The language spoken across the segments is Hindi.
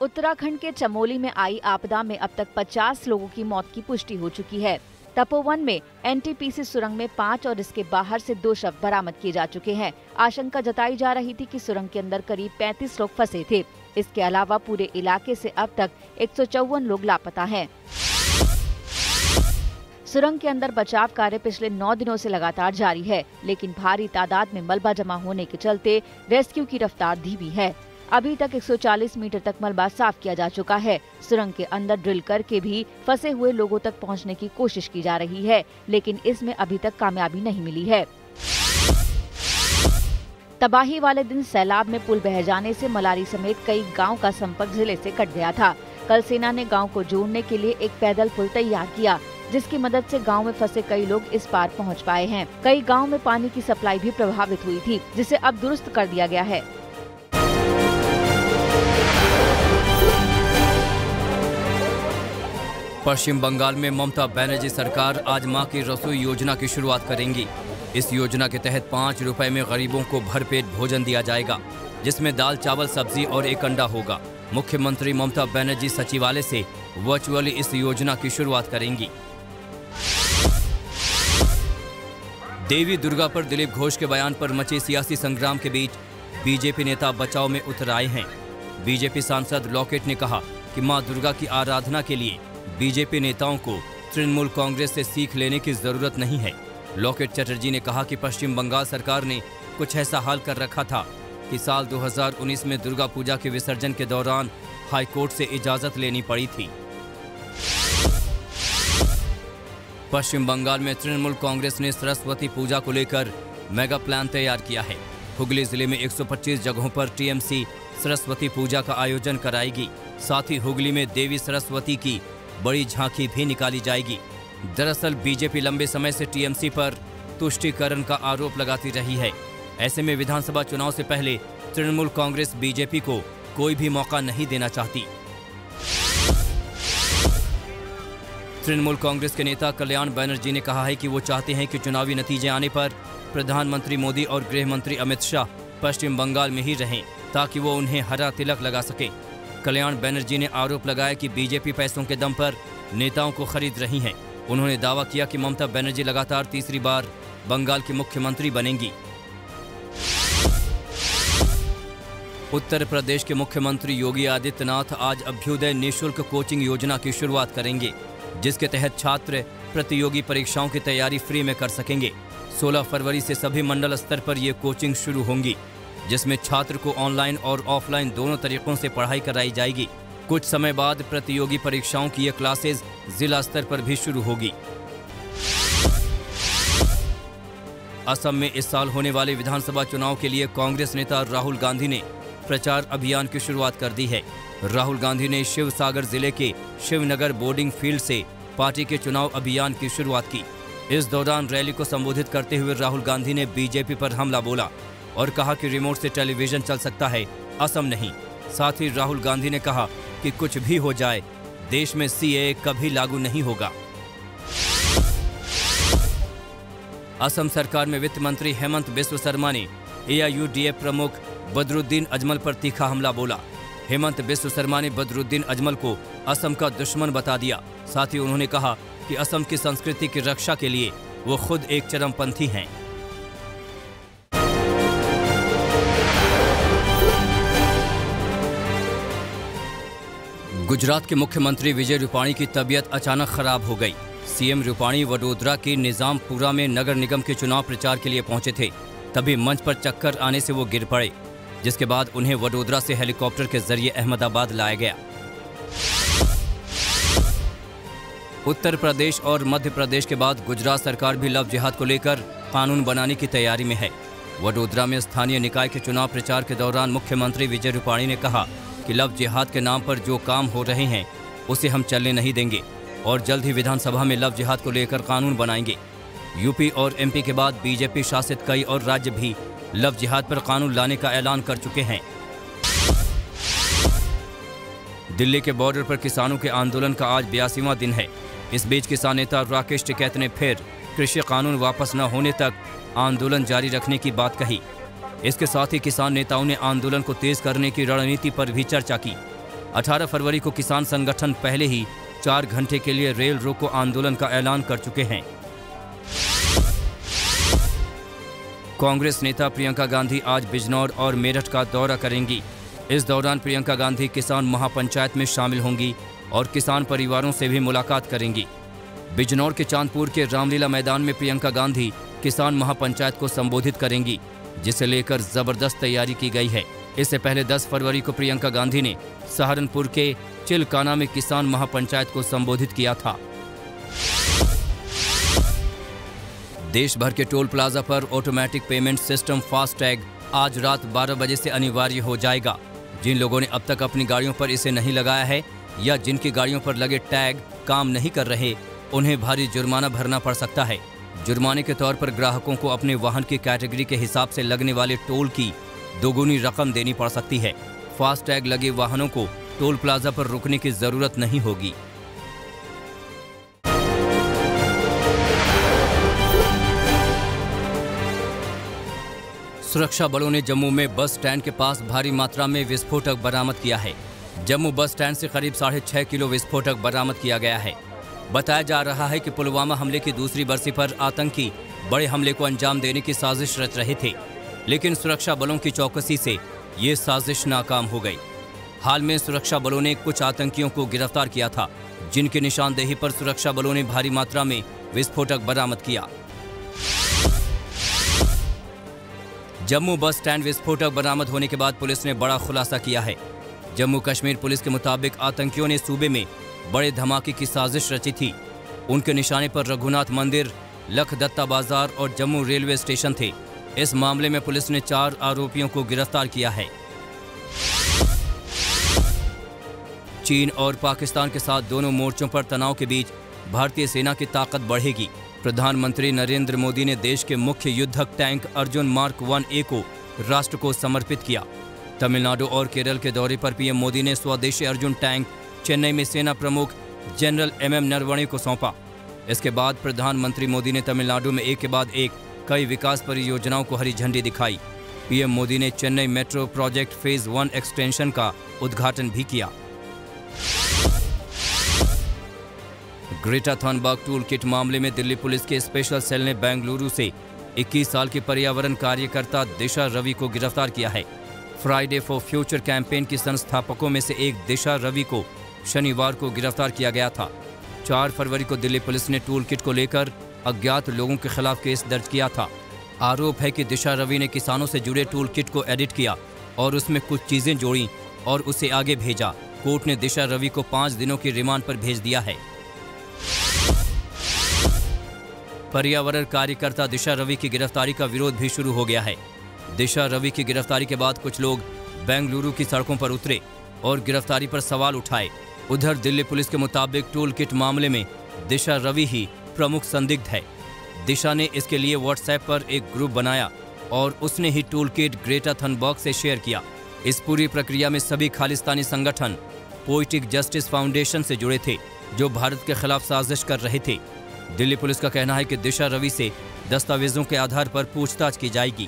उत्तराखंड के चमोली में आई आपदा में अब तक 50 लोगों की मौत की पुष्टि हो चुकी है। तपोवन में एनटीपीसी सुरंग में 5 और इसके बाहर से 2 शव बरामद किए जा चुके हैं। आशंका जताई जा रही थी कि सुरंग के अंदर करीब 35 लोग फंसे थे। इसके अलावा पूरे इलाके से अब तक 154 लोग लापता हैं। सुरंग के अंदर बचाव कार्य पिछले 9 दिनों से लगातार जारी है, लेकिन भारी तादाद में मलबा जमा होने के चलते रेस्क्यू की रफ्तार धीमी है। अभी तक 140 मीटर तक मलबा साफ किया जा चुका है। सुरंग के अंदर ड्रिल करके भी फंसे हुए लोगों तक पहुंचने की कोशिश की जा रही है, लेकिन इसमें अभी तक कामयाबी नहीं मिली है। तबाही वाले दिन सैलाब में पुल बह जाने से मलारी समेत कई गांव का संपर्क जिले से कट गया था। कल सेना ने गांव को जोड़ने के लिए एक पैदल पुल तैयार किया, जिसकी मदद से गांव में फंसे कई लोग इस पार पहुंच पाए हैं। कई गांव में पानी की सप्लाई भी प्रभावित हुई थी, जिसे अब दुरुस्त कर दिया गया है। पश्चिम बंगाल में ममता बनर्जी सरकार आज मां की रसोई योजना की शुरुआत करेंगी। इस योजना के तहत 5 रुपए में गरीबों को भरपेट भोजन दिया जाएगा, जिसमें दाल, चावल, सब्जी और एक अंडा होगा। मुख्यमंत्री ममता बनर्जी सचिवालय से वर्चुअली इस योजना की शुरुआत करेंगी। देवी दुर्गा पर दिलीप घोष के बयान पर मचे सियासी संग्राम के बीच बीजेपी नेता बचाव में उतर आए हैं। बीजेपी सांसद लॉकेट ने कहा कि मां दुर्गा की आराधना के लिए बीजेपी नेताओं को तृणमूल कांग्रेस से सीख लेने की जरूरत नहीं है। लॉकेट चटर्जी ने कहा कि पश्चिम बंगाल सरकार ने कुछ ऐसा हाल कर रखा था कि साल 2019 में दुर्गा पूजा के विसर्जन के दौरान हाईकोर्ट से इजाजत लेनी पड़ी थी। पश्चिम बंगाल में तृणमूल कांग्रेस ने सरस्वती पूजा को लेकर मेगा प्लान तैयार किया है। हुगली जिले में 125 जगहों पर टीएमसी सरस्वती पूजा का आयोजन कराएगी। साथ ही हुगली में देवी सरस्वती की बड़ी झांकी भी निकाली जाएगी। दरअसल बीजेपी लंबे समय से टीएमसी पर तुष्टीकरण का आरोप लगाती रही है। ऐसे में विधानसभा चुनाव से पहले तृणमूल कांग्रेस बीजेपी को कोई भी मौका नहीं देना चाहती। तृणमूल कांग्रेस के नेता कल्याण बनर्जी ने कहा है कि वो चाहते हैं कि चुनावी नतीजे आने पर प्रधानमंत्री मोदी और गृह मंत्री अमित शाह पश्चिम बंगाल में ही रहें, ताकि वो उन्हें हरा तिलक लगा सके। कल्याण बनर्जी ने आरोप लगाया कि बीजेपी पैसों के दम पर नेताओं को खरीद रही है। उन्होंने दावा किया कि ममता बनर्जी लगातार तीसरी बार बंगाल की मुख्यमंत्री बनेंगी। उत्तर प्रदेश के मुख्यमंत्री योगी आदित्यनाथ आज अभ्युदय निःशुल्क कोचिंग योजना की शुरुआत करेंगे, जिसके तहत छात्र प्रतियोगी परीक्षाओं की तैयारी फ्री में कर सकेंगे। 16 फरवरी से सभी मंडल स्तर पर ये कोचिंग शुरू होंगी, जिसमें छात्र को ऑनलाइन और ऑफलाइन दोनों तरीकों से पढ़ाई कराई जाएगी। कुछ समय बाद प्रतियोगी परीक्षाओं की ये क्लासेज जिला स्तर पर भी शुरू होगी। असम में इस साल होने वाले विधानसभा चुनाव के लिए कांग्रेस नेता राहुल गांधी ने प्रचार अभियान की शुरुआत कर दी है। राहुल गांधी ने शिवसागर जिले के शिवनगर बोर्डिंग फील्ड से पार्टी के चुनाव अभियान की शुरुआत की। इस दौरान रैली को संबोधित करते हुए राहुल गांधी ने बीजेपी पर हमला बोला और कहा कि रिमोट से टेलीविजन चल सकता है, असम नहीं। साथ ही राहुल गांधी ने कहा कि कुछ भी हो जाए, देश में सीएए कभी लागू नहीं होगा। असम सरकार में वित्त मंत्री हेमंत बिस्व शर्मा ने एआईयूडीएफ प्रमुख बदरुद्दीन अजमल पर तीखा हमला बोला। हेमंत बिस्व शर्मा ने बदरुद्दीन अजमल को असम का दुश्मन बता दिया। साथ ही उन्होंने कहा कि असम की संस्कृति की रक्षा के लिए वो खुद एक चरमपंथी हैं। गुजरात के मुख्यमंत्री विजय रूपाणी की तबीयत अचानक खराब हो गई। सीएम रूपाणी वडोदरा के निजामपुरा में नगर निगम के चुनाव प्रचार के लिए पहुंचे थे। तभी मंच पर चक्कर आने से वो गिर पड़े, जिसके बाद उन्हें वडोदरा से हेलीकॉप्टर के जरिए अहमदाबाद लाया गया। उत्तर प्रदेश और मध्य प्रदेश के बाद गुजरात सरकार भी लव जिहाद को लेकर कानून बनाने की तैयारी में है। वडोदरा में स्थानीय निकाय के चुनाव प्रचार के दौरान मुख्यमंत्री विजय रूपाणी ने कहा कि लव जिहाद के नाम पर जो काम हो रहे हैं उसे हम चलने नहीं देंगे और जल्द ही विधानसभा में लव जिहाद को लेकर कानून बनाएंगे। यूपी और एमपी के बाद बीजेपी शासित कई और राज्य भी लव जिहाद पर कानून लाने का ऐलान कर चुके हैं। दिल्ली के बॉर्डर पर किसानों के आंदोलन का आज 82वां दिन है। इस बीच किसान नेता राकेश टिकैत ने फिर कृषि कानून वापस न होने तक आंदोलन जारी रखने की बात कही। इसके साथ ही किसान नेताओं ने आंदोलन को तेज करने की रणनीति पर भी चर्चा की। 18 फरवरी को किसान संगठन पहले ही 4 घंटे के लिए रेल रोको आंदोलन का ऐलान कर चुके हैं। कांग्रेस नेता प्रियंका गांधी आज बिजनौर और मेरठ का दौरा करेंगी। इस दौरान प्रियंका गांधी किसान महापंचायत में शामिल होंगी और किसान परिवारों से भी मुलाकात करेंगी। बिजनौर के चांदपुर के रामलीला मैदान में प्रियंका गांधी किसान महापंचायत को संबोधित करेंगी, जिसे लेकर जबरदस्त तैयारी की गई है। इससे पहले 10 फरवरी को प्रियंका गांधी ने सहारनपुर के चिलकाना में किसान महापंचायत को संबोधित किया था। देश भर के टोल प्लाजा पर ऑटोमेटिक पेमेंट सिस्टम फास्टैग आज रात 12 बजे से अनिवार्य हो जाएगा। जिन लोगों ने अब तक अपनी गाड़ियों पर इसे नहीं लगाया है या जिनकी गाड़ियों पर लगे टैग काम नहीं कर रहे, उन्हें भारी जुर्माना भरना पड़ सकता है। जुर्माने के तौर पर ग्राहकों को अपने वाहन की कैटेगरी के हिसाब से लगने वाले टोल की दोगुनी रकम देनी पड़ सकती है। फास्टैग लगे वाहनों को टोल प्लाजा पर रुकने की जरूरत नहीं होगी। सुरक्षा बलों ने जम्मू में बस स्टैंड के पास भारी मात्रा में विस्फोटक बरामद किया है। जम्मू बस स्टैंड से करीब 6.5 किलो विस्फोटक बरामद किया गया है। बताया जा रहा है कि पुलवामा हमले की दूसरी बरसी पर आतंकी बड़े हमले को अंजाम देने की साजिश रच रहे थे, लेकिन सुरक्षा बलों की चौकसी से ये साजिश नाकाम हो गई। हाल में सुरक्षा बलों ने कुछ आतंकियों को गिरफ्तार किया था, जिनकी निशानदेही पर सुरक्षा बलों ने भारी मात्रा में विस्फोटक बरामद किया। जम्मू बस स्टैंड विस्फोटक बरामद होने के बाद पुलिस ने बड़ा खुलासा किया है। जम्मू कश्मीर पुलिस के मुताबिक आतंकियों ने सूबे में बड़े धमाके की साजिश रची थी। उनके निशाने पर रघुनाथ मंदिर, लखदत्ता बाजार और जम्मू रेलवे स्टेशन थे। इस मामले में पुलिस ने 4 आरोपियों को गिरफ्तार किया है। चीन और पाकिस्तान के साथ दोनों मोर्चों पर तनाव के बीच भारतीय सेना की ताकत बढ़ेगी। प्रधानमंत्री नरेंद्र मोदी ने देश के मुख्य युद्धक टैंक अर्जुन मार्क 1A को राष्ट्र को समर्पित किया। तमिलनाडु और केरल के दौरे पर पीएम मोदी ने स्वदेशी अर्जुन टैंक चेन्नई में सेना प्रमुख जनरल MM नरवणे को सौंपा। इसके बाद प्रधानमंत्री मोदी ने तमिलनाडु में एक के बाद एक कई विकास परियोजनाओं को हरी झंडी दिखाई। पीएम मोदी ने Chennai metro project phase 1 extension का उद्घाटन भी किया। ग्रेटा थनबर्ग टूल किट मामले में दिल्ली पुलिस के स्पेशल सेल ने बेंगलुरु से 21 साल की पर्यावरण कार्यकर्ता दिशा रवि को गिरफ्तार किया है। फ्राइडे फॉर फ्यूचर कैंपेन की संस्थापकों में से एक दिशा रवि को शनिवार को गिरफ्तार किया गया था। 4 फरवरी को दिल्ली पुलिस ने टूल किट को लेकर अज्ञात लोगों के खिलाफ केस दर्ज किया था। आरोप है कि दिशा रवि ने किसानों से जुड़े टूल किट को एडिट किया और उसमें कुछ चीजें जोड़ी और उसे आगे भेजा। कोर्ट ने दिशा रवि को 5 दिनों की रिमांड पर भेज दिया है। पर्यावरण कार्यकर्ता दिशा रवि की गिरफ्तारी का विरोध भी शुरू हो गया है। दिशा रवि की गिरफ्तारी के बाद कुछ लोग बेंगलुरु की सड़कों पर उतरे और गिरफ्तारी पर सवाल उठाए। उधर दिल्ली पुलिस के मुताबिक टूल किट मामले में दिशा रवि ही प्रमुख संदिग्ध है। दिशा ने इसके लिए व्हाट्सएप पर एक ग्रुप बनाया और उसने ही टूल किट ग्रेटा थनबर्ग से शेयर किया। इस पूरी प्रक्रिया में सभी खालिस्तानी संगठन पोइटिक जस्टिस फाउंडेशन से जुड़े थे, जो भारत के खिलाफ साजिश कर रहे थे। दिल्ली पुलिस का कहना है कि दिशा रवि से दस्तावेजों के आधार पर पूछताछ की जाएगी।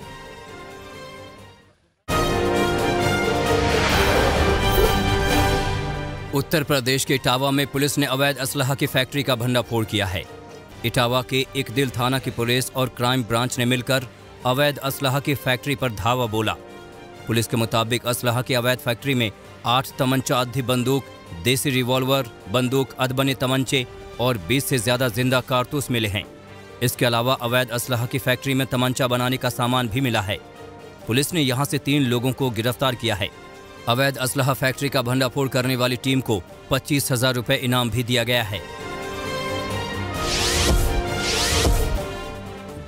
उत्तर प्रदेश के इटावा में पुलिस ने अवैध असलहा की फैक्ट्री का भंडाफोड़ किया है। इटावा के इकदिल थाना की पुलिस और क्राइम ब्रांच ने मिलकर अवैध असलहा की फैक्ट्री पर धावा बोला। पुलिस के मुताबिक असलहा की अवैध फैक्ट्री में 8 तमंचा अद्धी बंदूक, देसी रिवॉल्वर, बंदूक अधबने तमंचे और 20 से ज्यादा जिंदा कारतूस मिले हैं। इसके अलावा अवैध असलहा की फैक्ट्री में तमंचा बनाने का सामान भी मिला है। पुलिस ने यहां से 3 लोगों को गिरफ्तार किया है। अवैध असलहा फैक्ट्री का भंडाफोड़ करने वाली टीम को 25,000 रुपए इनाम भी दिया गया है।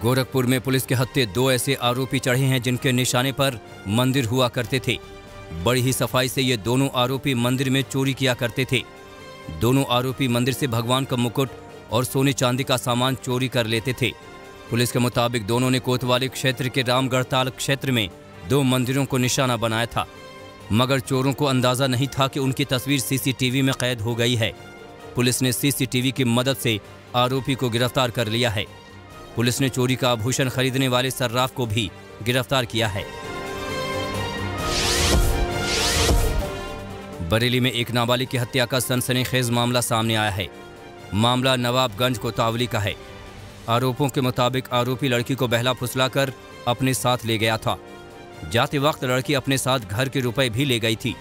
गोरखपुर में पुलिस के हत्थे 2 ऐसे आरोपी चढ़े हैं जिनके निशाने पर मंदिर हुआ करते थे। बड़ी ही सफाई से ये दोनों आरोपी मंदिर में चोरी किया करते थे। दोनों आरोपी मंदिर से भगवान का मुकुट और सोने चांदी का सामान चोरी कर लेते थे। पुलिस के मुताबिक दोनों ने कोतवाली क्षेत्र के रामगढ़ताल क्षेत्र में 2 मंदिरों को निशाना बनाया था, मगर चोरों को अंदाजा नहीं था कि उनकी तस्वीर सीसीटीवी में कैद हो गई है। पुलिस ने सीसीटीवी की मदद से आरोपी को गिरफ्तार कर लिया है। पुलिस ने चोरी का आभूषण खरीदने वाले सर्राफ को भी गिरफ्तार किया है। बरेली में एक नाबालिग की हत्या का सनसनीखेज मामला सामने आया है। मामला नवाबगंज कोतवाली का है। आरोपों के मुताबिक आरोपी लड़की को बहला फुसलाकर अपने साथ ले गया था। जाते वक्त लड़की अपने साथ घर के रुपए भी ले गई थी।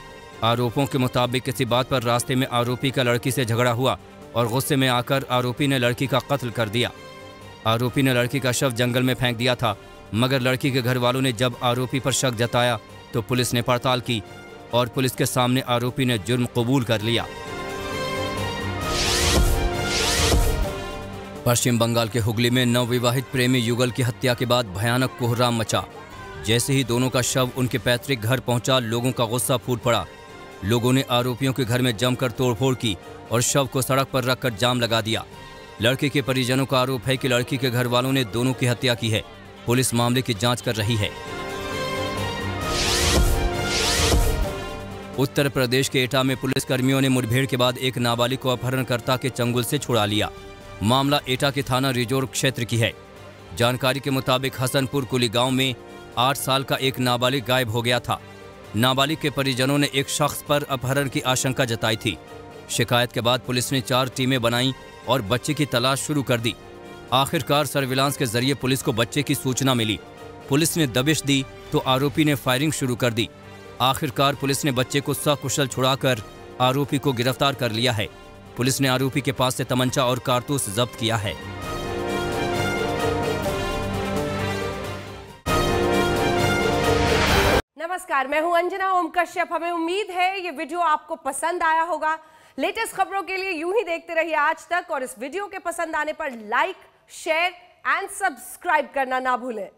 आरोपों के मुताबिक किसी बात पर रास्ते में आरोपी का लड़की से झगड़ा हुआ और गुस्से में आकर आरोपी ने लड़की का कत्ल कर दिया। आरोपी ने लड़की का शव जंगल में फेंक दिया था, मगर लड़की के घर वालों ने जब आरोपी पर शक जताया तो पुलिस ने पड़ताल की और पुलिस के सामने आरोपी ने जुर्म कबूल कर लिया। पश्चिम बंगाल के हुगली में नवविवाहित प्रेमी युगल की हत्या के बाद भयानक कोहराम मचा। जैसे ही दोनों का शव उनके पैतृक घर पहुंचा, लोगों का गुस्सा फूट पड़ा। लोगों ने आरोपियों के घर में जमकर तोड़फोड़ की और शव को सड़क पर रखकर जाम लगा दिया। लड़के के परिजनों का आरोप है कि लड़की के घर वालों ने दोनों की हत्या की है। पुलिस मामले की जांच कर रही है। उत्तर प्रदेश के एटा में पुलिसकर्मियों ने मुठभेड़ के बाद एक नाबालिग को अपहरणकर्ता के चंगुल से छुड़ा लिया। मामला एटा के थाना रिजोर क्षेत्र की है। जानकारी के मुताबिक हसनपुर कुली गांव में 8 साल का एक नाबालिग गायब हो गया था। नाबालिग के परिजनों ने एक शख्स पर अपहरण की आशंका जताई थी। शिकायत के बाद पुलिस ने 4 टीमें बनाई और बच्चे की तलाश शुरू कर दी। आखिरकार सर्विलांस के जरिए पुलिस को बच्चे की सूचना मिली। पुलिस ने दबिश दी तो आरोपी ने फायरिंग शुरू कर दी। आखिरकार पुलिस ने बच्चे को सकुशल छुड़ाकर आरोपी को गिरफ्तार कर लिया है। पुलिस ने आरोपी के पास से तमंचा और कारतूस जब्त किया है। नमस्कार, मैं हूं अंजना ओम कश्यप। हमें उम्मीद है ये वीडियो आपको पसंद आया होगा। लेटेस्ट खबरों के लिए यूं ही देखते रहिए आज तक और इस वीडियो के पसंद आने पर लाइक, शेयर एंड सब्सक्राइब करना ना भूलें।